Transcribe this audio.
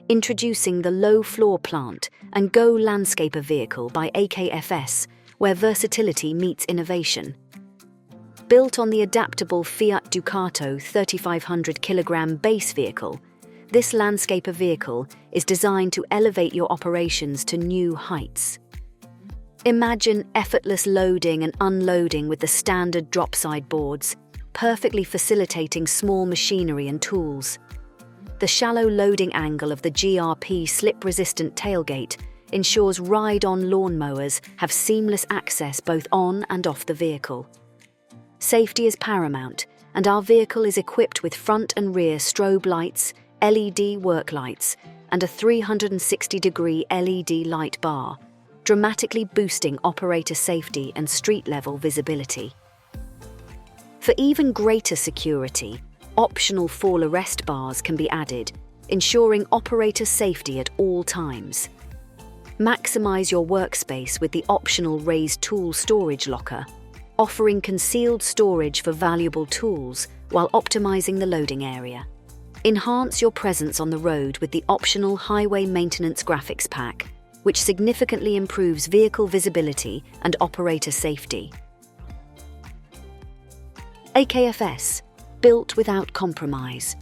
Introducing the Low Floor Plant and Go Landscaper vehicle by AKFS, where versatility meets innovation. Built on the adaptable Fiat Ducato 3,500 kilogram base vehicle, this landscaper vehicle is designed to elevate your operations to new heights. Imagine effortless loading and unloading with the standard drop-side boards, perfectly facilitating small machinery and tools. The shallow loading angle of the GRP slip-resistant tailgate ensures ride-on lawnmowers have seamless access both on and off the vehicle. Safety is paramount, and our vehicle is equipped with front and rear strobe lights, LED work lights, and a 360-degree LED light bar, dramatically boosting operator safety and street-level visibility. For even greater security, optional fall arrest bars can be added, ensuring operator safety at all times. Maximize your workspace with the optional raised tool storage locker, offering concealed storage for valuable tools while optimizing the loading area. Enhance your presence on the road with the optional Highway Maintenance Graphics Pack, which significantly improves vehicle visibility and operator safety. AKFS, built without compromise.